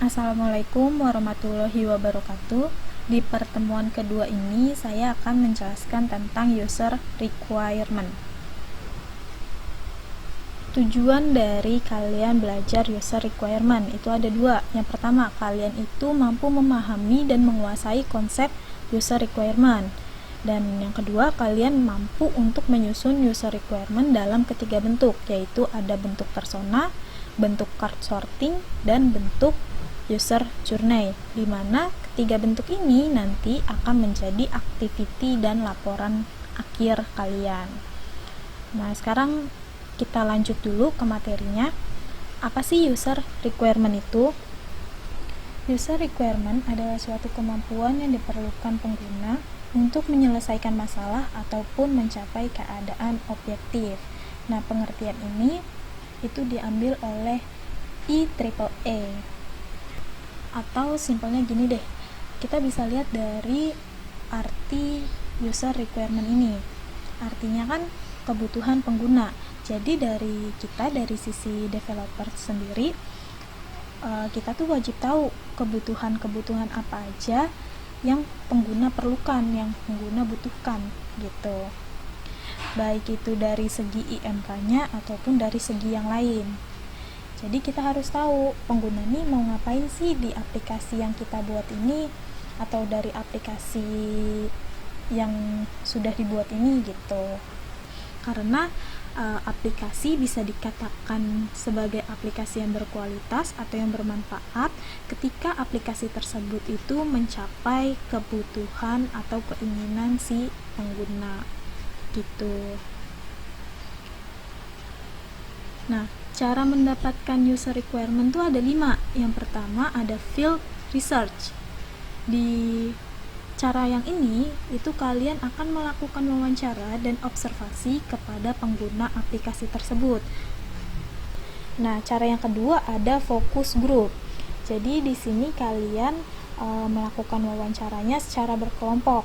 Assalamualaikum warahmatullahi wabarakatuh. Di pertemuan kedua ini saya akan menjelaskan tentang user requirement. Tujuan dari kalian belajar user requirement itu ada dua. Yang pertama, kalian itu mampu memahami dan menguasai konsep user requirement. Dan yang kedua, kalian mampu untuk menyusun user requirement dalam ketiga bentuk, yaitu ada bentuk persona, bentuk card sorting, dan bentuk user journey, di mana ketiga bentuk ini nanti akan menjadi activity dan laporan akhir kalian. Nah, sekarang kita lanjut dulu ke materinya. Apa sih user requirement itu? User requirement adalah suatu kemampuan yang diperlukan pengguna untuk menyelesaikan masalah ataupun mencapai keadaan objektif. Nah, pengertian ini itu diambil oleh IEEE. Atau simpelnya gini deh, kita bisa lihat dari arti user requirement ini. Artinya kan kebutuhan pengguna. Jadi dari sisi developer sendiri, kita tuh wajib tahu kebutuhan-kebutuhan apa aja yang pengguna perlukan, yang pengguna butuhkan gitu. Baik itu dari segi IMK-nya ataupun dari segi yang lain. Jadi kita harus tahu pengguna nih mau ngapain sih di aplikasi yang kita buat ini, atau dari aplikasi yang sudah dibuat ini gitu. Karena aplikasi bisa dikatakan sebagai aplikasi yang berkualitas atau yang bermanfaat ketika aplikasi tersebut itu mencapai kebutuhan atau keinginan si pengguna gitu. Nah, cara mendapatkan user requirement itu ada 5. Yang pertama ada field research. Di cara yang ini, itu kalian akan melakukan wawancara dan observasi kepada pengguna aplikasi tersebut. Nah, cara yang kedua ada focus group. Jadi di sini kalian melakukan wawancaranya secara berkelompok.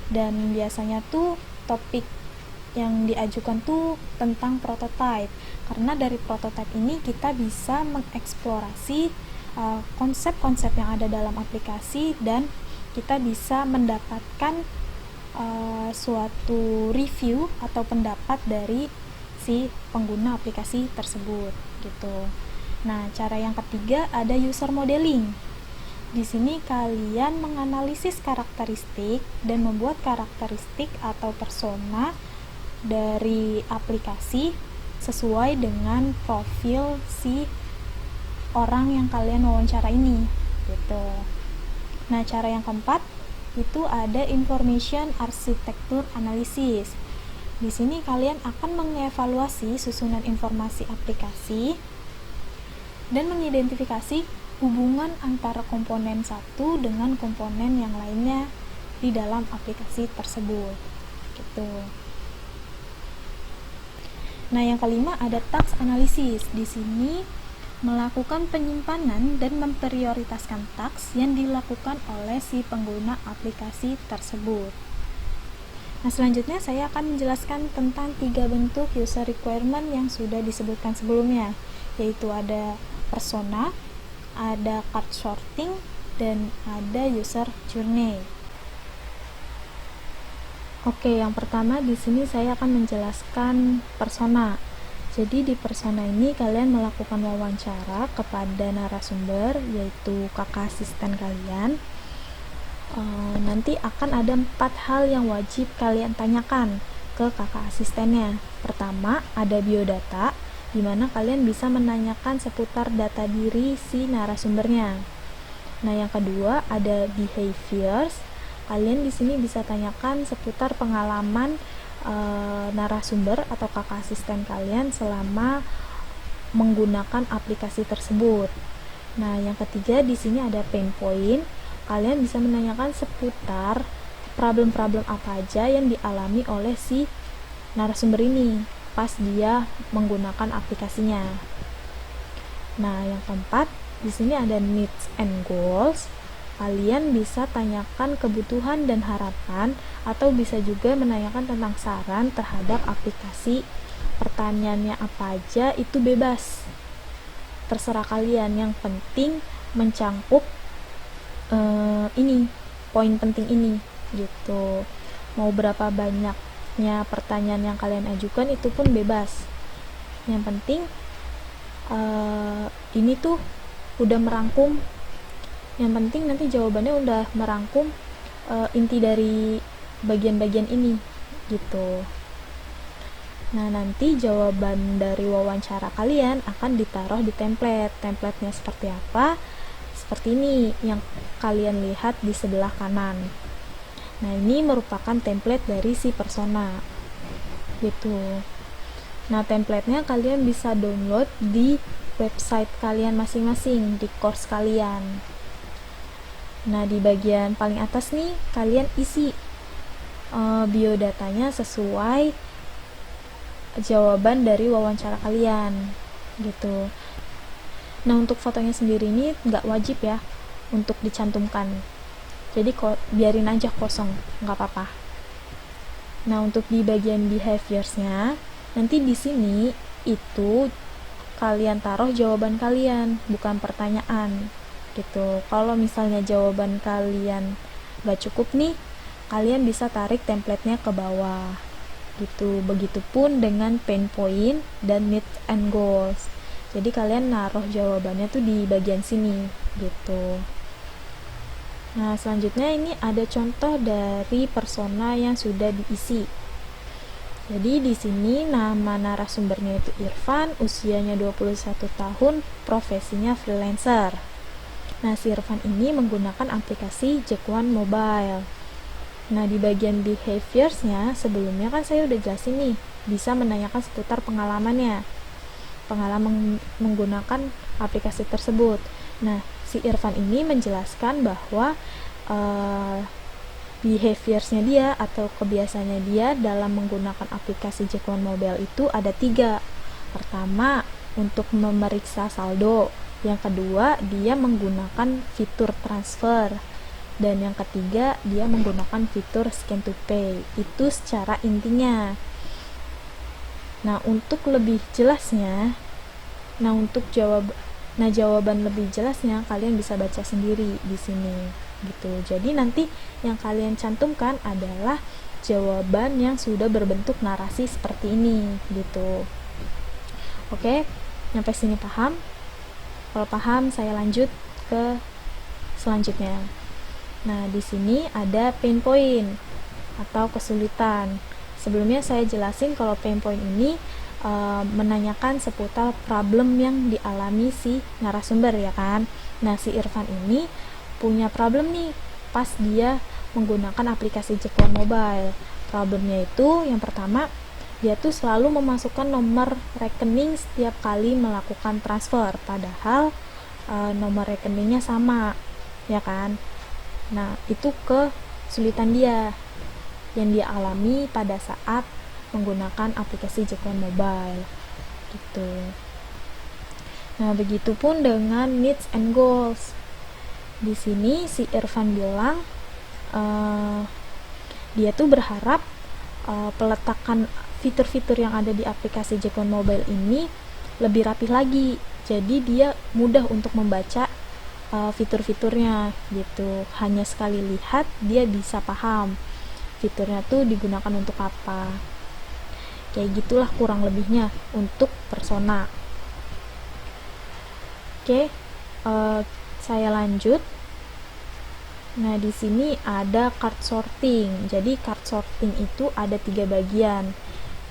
Dan biasanya tuh topik yang diajukan tuh tentang prototype, karena dari prototype ini kita bisa mengeksplorasi konsep-konsep yang ada dalam aplikasi dan kita bisa mendapatkan suatu review atau pendapat dari si pengguna aplikasi tersebut gitu. Nah, cara yang ketiga ada user modeling. Di sini kalian menganalisis karakteristik dan membuat karakteristik atau persona dari aplikasi sesuai dengan profil si orang yang kalian wawancara ini gitu. Nah, cara yang keempat itu ada information architecture analysis. Di sini kalian akan mengevaluasi susunan informasi aplikasi dan mengidentifikasi hubungan antara komponen satu dengan komponen yang lainnya di dalam aplikasi tersebut gitu. Nah, yang kelima ada task analysis. Di sini melakukan penyimpanan dan memprioritaskan task yang dilakukan oleh si pengguna aplikasi tersebut. Nah, selanjutnya saya akan menjelaskan tentang 3 bentuk user requirement yang sudah disebutkan sebelumnya, yaitu ada persona, ada card sorting, dan ada user journey. Oke, yang pertama di sini saya akan menjelaskan persona. Jadi di persona ini kalian melakukan wawancara kepada narasumber, yaitu kakak asisten kalian. Nanti akan ada 4 hal yang wajib kalian tanyakan ke kakak asistennya. Pertama ada biodata, di mana kalian bisa menanyakan seputar data diri si narasumbernya. Nah, yang kedua ada behaviors. Kalian di sini bisa tanyakan seputar pengalaman narasumber atau kakak asisten kalian selama menggunakan aplikasi tersebut. Nah, yang ketiga di sini ada pain point. Kalian bisa menanyakan seputar problem-problem apa aja yang dialami oleh si narasumber ini pas dia menggunakan aplikasinya. Nah, yang keempat di sini ada needs and goals. Kalian bisa tanyakan kebutuhan dan harapan, atau bisa juga menanyakan tentang saran terhadap aplikasi. Pertanyaannya apa aja itu bebas, terserah kalian. Yang penting mencangkup ini poin penting ini gitu. Mau berapa banyaknya pertanyaan yang kalian ajukan itu pun bebas. Yang penting ini tuh udah merangkum. Yang penting nanti jawabannya udah merangkum inti dari bagian-bagian ini gitu. Nah, nanti jawaban dari wawancara kalian akan ditaruh di template. Template-nya seperti apa? Seperti ini yang kalian lihat di sebelah kanan. Nah, ini merupakan template dari si persona gitu. Nah, template-nya kalian bisa download di website kalian masing-masing, di course kalian. Nah, di bagian paling atas nih kalian isi biodatanya sesuai jawaban dari wawancara kalian gitu. Nah, untuk fotonya sendiri ini nggak wajib ya untuk dicantumkan, jadi biarin aja kosong, nggak apa-apa. Nah, untuk di bagian behaviorsnya, nanti di sini itu kalian taruh jawaban kalian, bukan pertanyaan gitu. Kalau misalnya jawaban kalian nggak cukup nih, kalian bisa tarik templatenya ke bawah gitu. Begitupun dengan pain point dan needs and goals. Jadi kalian naruh jawabannya tuh di bagian sini gitu. Nah, selanjutnya ini ada contoh dari persona yang sudah diisi. Jadi di sini nama narasumbernya itu Irfan, usianya 21 tahun, profesinya freelancer. Nah, si Irfan ini menggunakan aplikasi Jack One Mobile. Nah, di bagian behaviorsnya sebelumnya kan saya udah jelasin nih, bisa menanyakan seputar pengalaman menggunakan aplikasi tersebut. Nah, si Irfan ini menjelaskan bahwa behaviorsnya dia atau kebiasaannya dia dalam menggunakan aplikasi Jack One Mobile itu ada 3. Pertama, untuk memeriksa saldo. Yang kedua, dia menggunakan fitur transfer. Dan yang ketiga, dia menggunakan fitur scan to pay. Itu secara intinya. Nah, untuk lebih jelasnya, jawaban lebih jelasnya kalian bisa baca sendiri di sini gitu. Jadi nanti yang kalian cantumkan adalah jawaban yang sudah berbentuk narasi seperti ini gitu. Oke, sampai sini paham? Kalau paham, saya lanjut ke selanjutnya. Nah, di sini ada pain point atau kesulitan. Sebelumnya saya jelasin kalau pain point ini menanyakan seputar problem yang dialami si narasumber ya kan. Nah, si Irfan ini punya problem nih pas dia menggunakan aplikasi Jack One Mobile. Problemnya itu yang pertama, dia tuh selalu memasukkan nomor rekening setiap kali melakukan transfer, padahal nomor rekeningnya sama ya kan. Nah, itu kesulitan dia yang dia alami pada saat menggunakan aplikasi Jack One Mobile gitu. Nah, begitupun dengan needs and goals. Di sini si Irfan bilang dia tuh berharap peletakan fitur-fitur yang ada di aplikasi Jack One Mobile ini lebih rapi lagi. Jadi dia mudah untuk membaca fitur-fiturnya gitu. Hanya sekali lihat dia bisa paham fiturnya tuh digunakan untuk apa. Kayak gitulah kurang lebihnya untuk persona. Oke, saya lanjut. Nah, di sini ada card sorting. Jadi card sorting itu ada 3 bagian.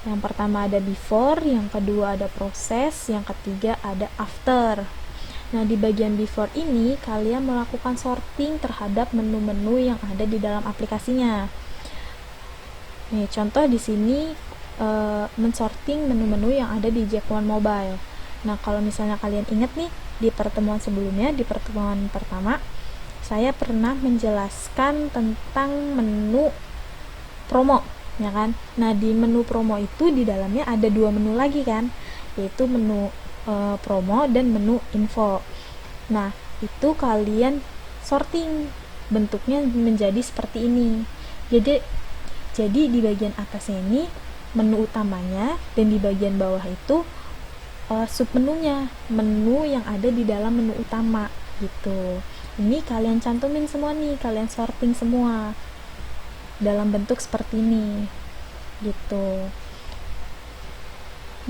Yang pertama ada before, yang kedua ada proses, yang ketiga ada after. Nah, di bagian before ini kalian melakukan sorting terhadap menu-menu yang ada di dalam aplikasinya. Nih, contoh di sini mensorting menu-menu yang ada di Jack One Mobile. Nah, kalau misalnya kalian ingat nih di pertemuan sebelumnya, di pertemuan pertama, saya pernah menjelaskan tentang menu promo, ya kan? Nah, di menu promo itu di dalamnya ada 2 menu lagi kan, yaitu menu promo dan menu info. Nah, itu kalian sorting bentuknya menjadi seperti ini. Jadi di bagian atasnya ini menu utamanya, dan di bagian bawah itu submenunya, menu yang ada di dalam menu utama. gitu. Ini kalian cantumin semua nih, kalian sorting semua dalam bentuk seperti ini gitu.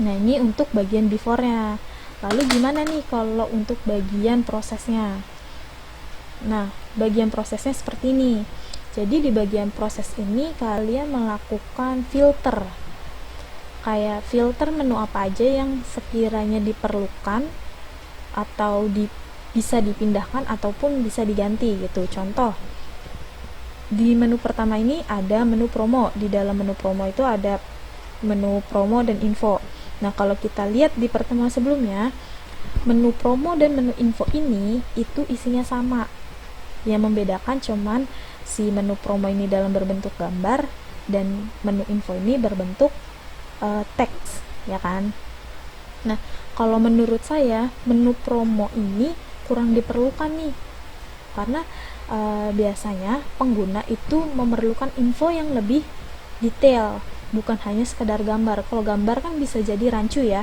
Nah, ini untuk bagian before-nya. Lalu gimana nih kalau untuk bagian prosesnya? Nah, bagian prosesnya seperti ini. Jadi di bagian proses ini kalian melakukan filter. Kayak filter menu apa aja yang sekiranya diperlukan atau bisa dipindahkan ataupun bisa diganti gitu. Contoh, di menu pertama ini ada menu promo. Di dalam menu promo itu ada menu promo dan info. Nah, kalau kita lihat di pertemuan sebelumnya, menu promo dan menu info ini itu isinya sama. Yang membedakan cuman si menu promo ini dalam berbentuk gambar dan menu info ini berbentuk teks, ya kan? Nah, kalau menurut saya menu promo ini kurang diperlukan nih, karena biasanya pengguna itu memerlukan info yang lebih detail, bukan hanya sekedar gambar. Kalau gambar kan bisa jadi rancu ya,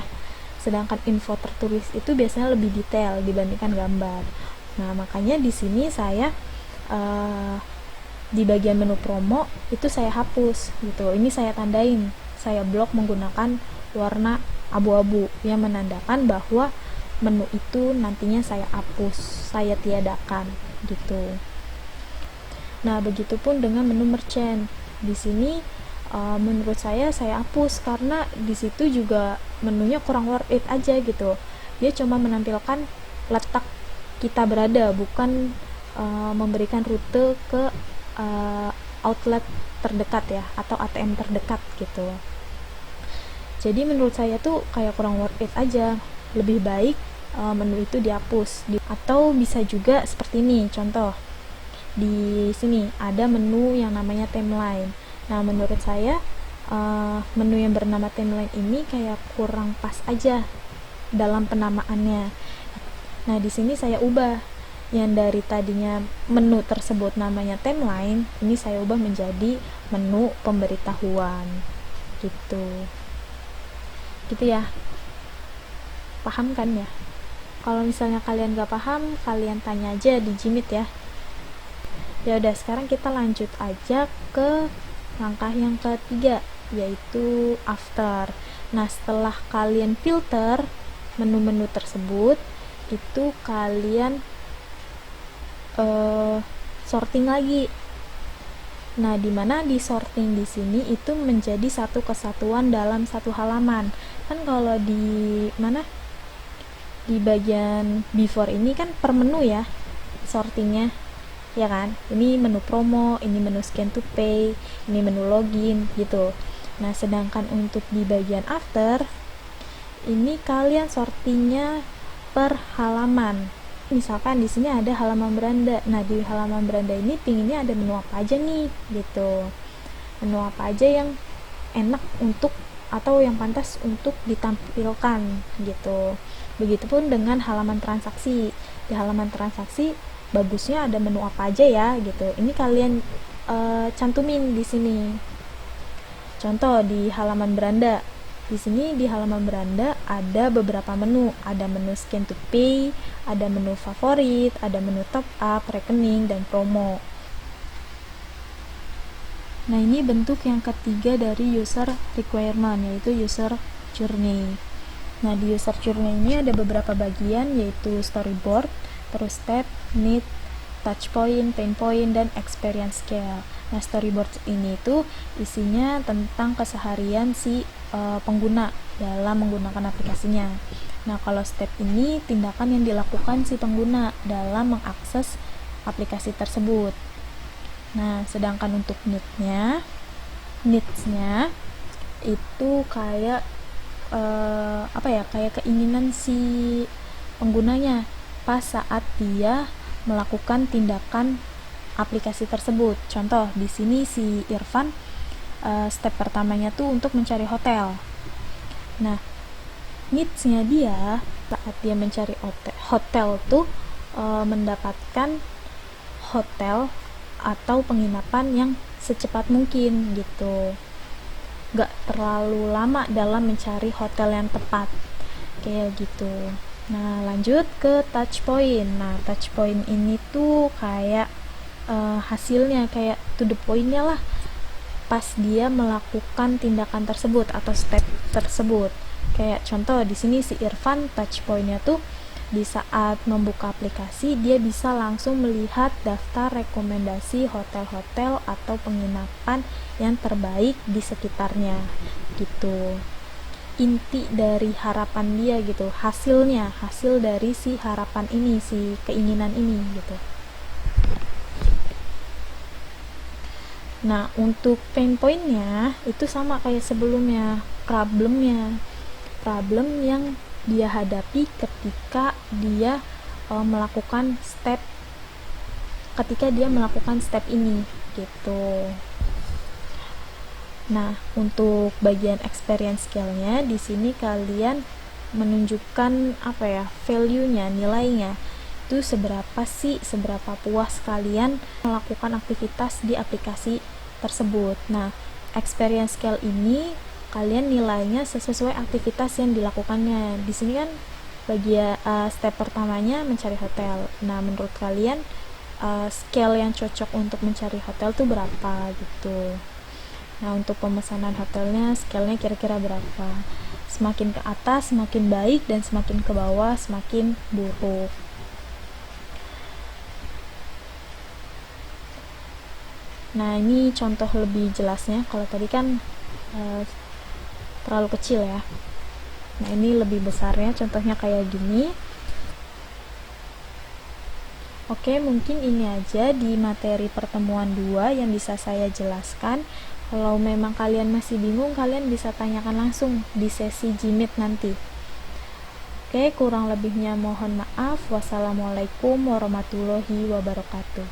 sedangkan info tertulis itu biasanya lebih detail dibandingkan gambar. Nah, makanya di sini saya di bagian menu promo itu saya hapus gitu. Ini saya tandain, saya blok menggunakan warna abu-abu yang menandakan bahwa menu itu nantinya saya hapus, saya tiadakan gitu. Nah, begitupun dengan menu merchant. Di sini menurut saya hapus karena di situ juga menunya kurang worth it aja gitu. Dia cuma menampilkan letak kita berada, bukan memberikan rute ke outlet terdekat ya, atau ATM terdekat gitu. Jadi menurut saya tuh kayak kurang worth it aja. Lebih baik menu itu dihapus. Atau bisa juga seperti ini, contoh di sini ada menu yang namanya timeline. Nah, menurut saya menu yang bernama timeline ini kayak kurang pas aja dalam penamaannya. Nah, di sini saya ubah yang dari tadinya menu tersebut namanya timeline, ini saya ubah menjadi menu pemberitahuan gitu ya. Paham kan ya? Kalau misalnya kalian gak paham, kalian tanya aja di Jimit ya. Ya udah, sekarang kita lanjut aja ke langkah yang ketiga, yaitu after. Nah, setelah kalian filter menu-menu tersebut, itu kalian sorting lagi. Nah, dimana di sorting di sini itu menjadi satu kesatuan dalam satu halaman. Kan kalau di mana di bagian before ini kan per menu ya sortingnya, ya kan? Ini menu promo, ini menu scan to pay, ini menu login gitu. Nah, sedangkan untuk di bagian after ini kalian sortingnya per halaman. Misalkan di sini ada halaman beranda. Nah, di halaman beranda ini pinginnya ada menu apa aja nih gitu. Menu apa aja yang enak untuk atau yang pantas untuk ditampilkan gitu. Begitupun dengan halaman transaksi. Di halaman transaksi bagusnya ada menu apa aja ya gitu. Ini kalian cantumin di sini. Contoh di halaman beranda. Di sini di halaman beranda ada beberapa menu. Ada menu scan to pay, ada menu favorit, ada menu top up, rekening, dan promo. Nah, ini bentuk yang ketiga dari user requirement, yaitu user journey. Nah, di user journey ini ada beberapa bagian, yaitu storyboard, terus step, need, touch point, pain point, dan experience scale. Nah, storyboard ini itu isinya tentang keseharian si pengguna dalam menggunakan aplikasinya. Nah, kalau step ini tindakan yang dilakukan si pengguna dalam mengakses aplikasi tersebut. Nah, sedangkan untuk needs-nya itu kayak kayak keinginan si penggunanya pas saat dia melakukan tindakan aplikasi tersebut. Contoh di sini si Irfan step pertamanya tuh untuk mencari hotel. Nah, needs-nya dia saat dia mencari hotel tuh mendapatkan hotel atau penginapan yang secepat mungkin gitu. Gak terlalu lama dalam mencari hotel yang tepat kayak gitu. Nah, lanjut ke touch point. Nah, touch point ini tuh kayak hasilnya, kayak to the point-nya lah pas dia melakukan tindakan tersebut atau step tersebut. Kayak contoh di sini si Irfan touch point-nya tuh di saat membuka aplikasi dia bisa langsung melihat daftar rekomendasi hotel-hotel atau penginapan yang terbaik di sekitarnya gitu. Inti dari harapan dia gitu, hasil dari si harapan ini, si keinginan ini gitu. Nah, untuk pain point-nya itu sama kayak sebelumnya, problem yang dia hadapi ketika dia melakukan step ini gitu. Nah, untuk bagian experience skill-nya di sini kalian menunjukkan value-nya, nilainya. Itu seberapa puas kalian melakukan aktivitas di aplikasi tersebut. Nah, experience skill ini kalian nilainya sesuai aktivitas yang dilakukannya. Di sini kan step pertamanya mencari hotel. Nah, menurut kalian scale yang cocok untuk mencari hotel tuh berapa gitu. Nah, untuk pemesanan hotelnya scale-nya kira-kira berapa? Semakin ke atas semakin baik, dan semakin ke bawah semakin buruk. Nah, ini contoh lebih jelasnya. Kalau tadi kan terlalu kecil ya. Nah, ini lebih besarnya, contohnya kayak gini. Oke, mungkin ini aja di materi pertemuan 2 yang bisa saya jelaskan. Kalau memang kalian masih bingung, kalian bisa tanyakan langsung di sesi Gmeet nanti. Oke, kurang lebihnya mohon maaf. Wassalamualaikum warahmatullahi wabarakatuh.